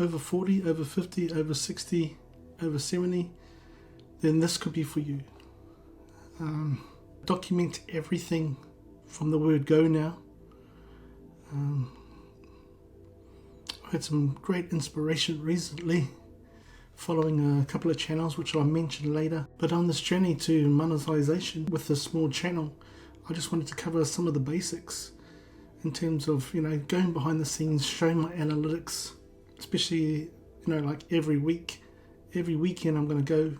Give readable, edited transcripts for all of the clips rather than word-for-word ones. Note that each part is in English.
over 40, over 50, over 60, over 70, then this could be for you. Document everything from the word go now. I had some great inspiration recently following a couple of channels which I'll mention later. But on this journey to monetization with this small channel, I just wanted to cover some of the basics in terms of, going behind the scenes, showing my analytics, especially, like every week. Every weekend I'm going to go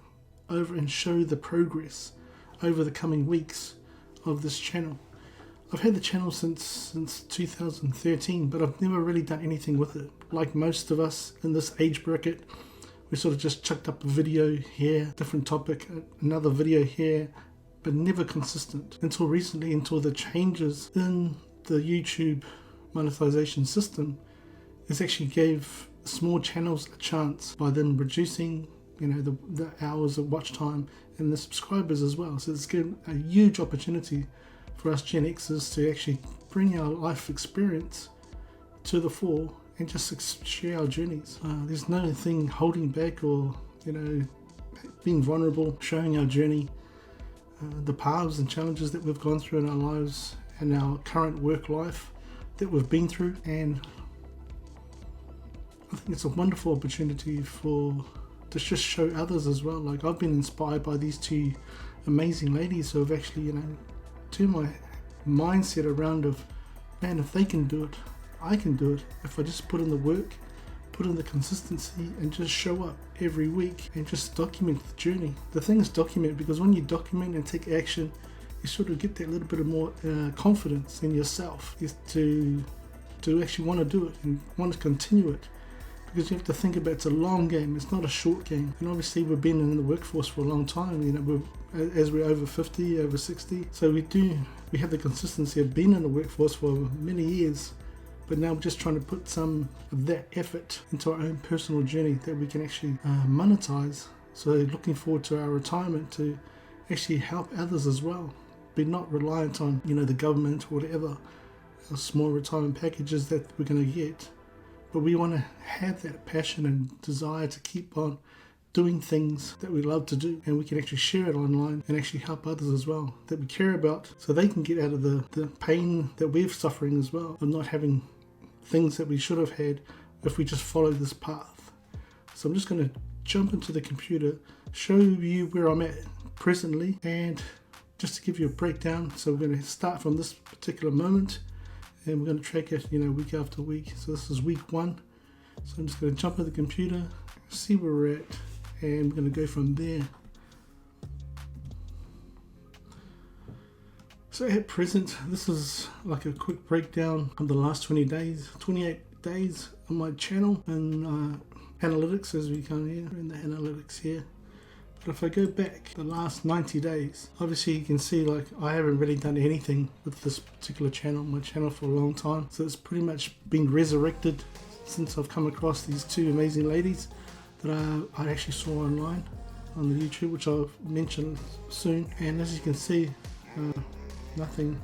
over and show the progress over the coming weeks of this channel. I've had the channel since 2013, but I've never really done anything with it. Like most of us in this age bracket, we sort of just chucked up a video here, different topic, another video here, but never consistent until recently, until the changes in the YouTube monetization system. This actually gave small channels a chance by them reducing the hours of watch time and the subscribers as well. So it's given a huge opportunity for us Gen Xers to actually bring our life experience to the fore and just share our journeys. There's no thing holding back or being vulnerable, showing our journey, the paths and challenges that we've gone through in our lives and our current work life that we've been through. And I think it's a wonderful opportunity to just show others as well. Like, I've been inspired by these two amazing ladies who have actually turned my mindset around of, man, if they can do it, I can do it. If I just put in the work, put in the consistency, and just show up every week and just document the journey. The thing is document, because when you document and take action, you sort of get that little bit of more confidence in yourself to actually want to do it and want to continue it. Because you have to think about, it's a long game, it's not a short game. And obviously we've been in the workforce for a long time, as we're over 50, over 60. So we have the consistency of being in the workforce for many years, but now we're just trying to put some of that effort into our own personal journey that we can actually monetize. So looking forward to our retirement to actually help others as well. Be not reliant on, the government or whatever, small retirement packages that we're going to get. But we want to have that passion and desire to keep on doing things that we love to do, and we can actually share it online and actually help others as well that we care about, so they can get out of the pain that we're suffering as well of not having things that we should have had if we just follow this path. So I'm just going to jump into the computer, show you where I'm at presently, and just to give you a breakdown. So we're going to start from this particular moment, and we're going to track it, week after week. So this is week 1. So I'm just going to jump on the computer, see where we're at, and we're going to go from there. So at present, this is like a quick breakdown of the last 28 days on my channel and analytics, as we come here in the analytics here. But if I go back the last 90 days, obviously you can see like I haven't really done anything with this particular channel, my channel, for a long time. So it's pretty much been resurrected since I've come across these two amazing ladies that I actually saw online on the YouTube, which I'll mention soon. And as you can see, nothing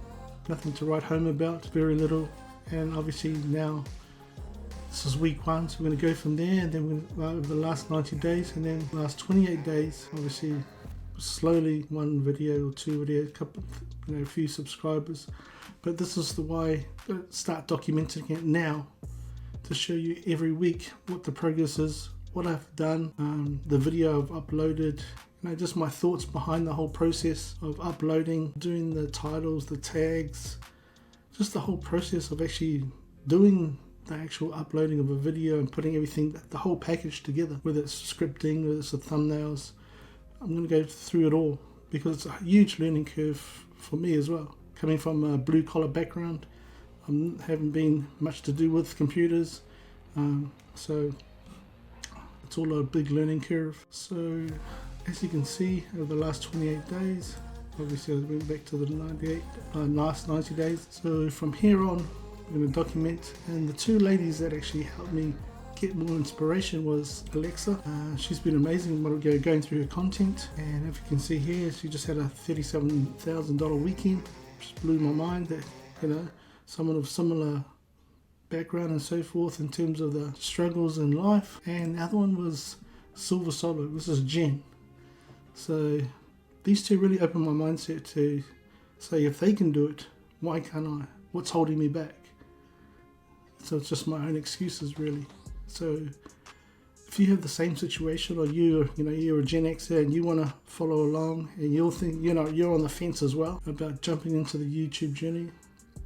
to write home about, very little. And obviously now this is week 1, so we're going to go from there, and then over the last 90 days, and then the last 28 days, obviously slowly, one video or two videos, a few subscribers. But this is the way I start documenting it now, to show you every week what the progress is, what I've done, the video I've uploaded, just my thoughts behind the whole process of uploading, doing the titles, the tags, just the whole process of actually doing the actual uploading of a video and putting everything, the whole package together, whether it's scripting, whether it's the thumbnails. I'm going to go through it all because it's a huge learning curve for me as well. Coming from a blue collar background, I haven't been much to do with computers, so it's all a big learning curve. So as you can see, over the last 28 days, obviously I went back to the last 90 days. So from here on, I'm going to document, and the two ladies that actually helped me get more inspiration was Alexa. She's been amazing going through her content, and if you can see here, she just had a $37,000 weekend, which blew my mind that someone of similar background and so forth in terms of the struggles in life. And the other one was Silver Solo. This is Jen. So these two really opened my mindset to say, if they can do it, why can't I? What's holding me back? So it's just my own excuses, really. So if you have the same situation, or you're a Gen Xer and you want to follow along, and you'll think you're on the fence as well about jumping into the YouTube journey,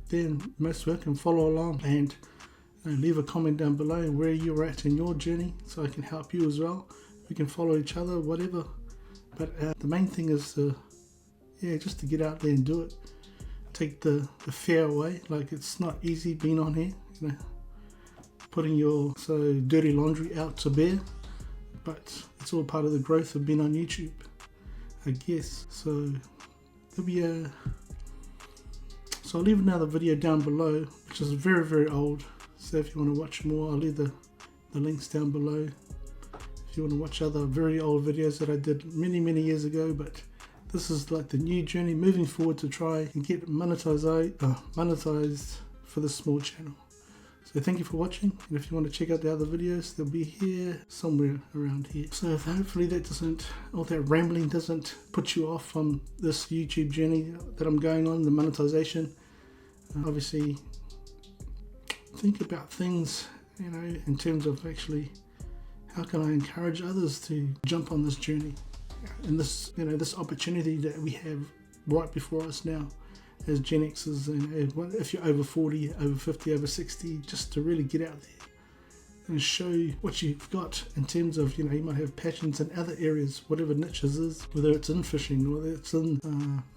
then most welcome, follow along and leave a comment down below where you're at in your journey, so I can help you as well. We can follow each other, whatever. But the main thing is just to get out there and do it. Take the fear away. Like, it's not easy being on here, putting your dirty laundry out to bear, but it's all part of the growth of being on YouTube, I guess. So there'll be so I'll leave another video down below, which is very, very old. So if you want to watch more, I'll leave the links down below. If you want to watch other very old videos that I did many, many years ago, but this is like the new journey moving forward to try and get monetized for this small channel. So thank you for watching, and if you want to check out the other videos, they'll be here somewhere around here. So hopefully all that rambling doesn't put you off from this YouTube journey that I'm going on, the monetization. Obviously, think about things, in terms of actually how can I encourage others to jump on this journey and this, this opportunity that we have right before us now as Gen Xers, and if you're over 40, over 50, over 60, just to really get out there and show what you've got in terms of, you might have passions in other areas, whatever niches is, whether it's in fishing, whether it's in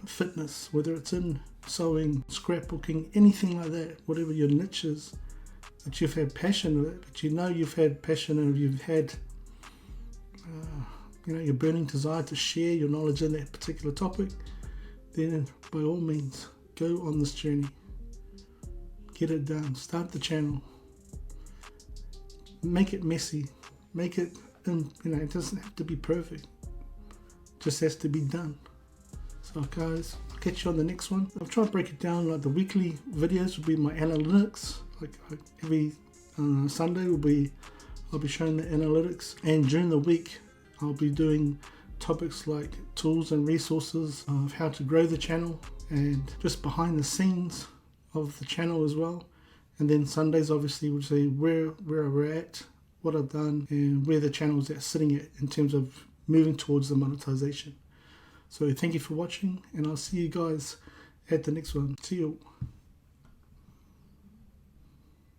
fitness, whether it's in sewing, scrapbooking, anything like that, whatever your niche is, that you've had passion with it, but you've had passion and you've had your burning desire to share your knowledge in that particular topic, then by all means, go on this journey. Get it done. Start the channel. Make it messy. Make it, it doesn't have to be perfect. It just has to be done. So guys, I'll catch you on the next one. I'll try to break it down, like the weekly videos will be my analytics. Like every Sunday I'll be showing the analytics, and during the week I'll be doing topics like tools and resources of how to grow the channel, and just behind the scenes of the channel as well. And then Sundays obviously will say where we're at, what I've done, and where the channel's at sitting at in terms of moving towards the monetization. So thank you for watching, and I'll see you guys at the next one. See you.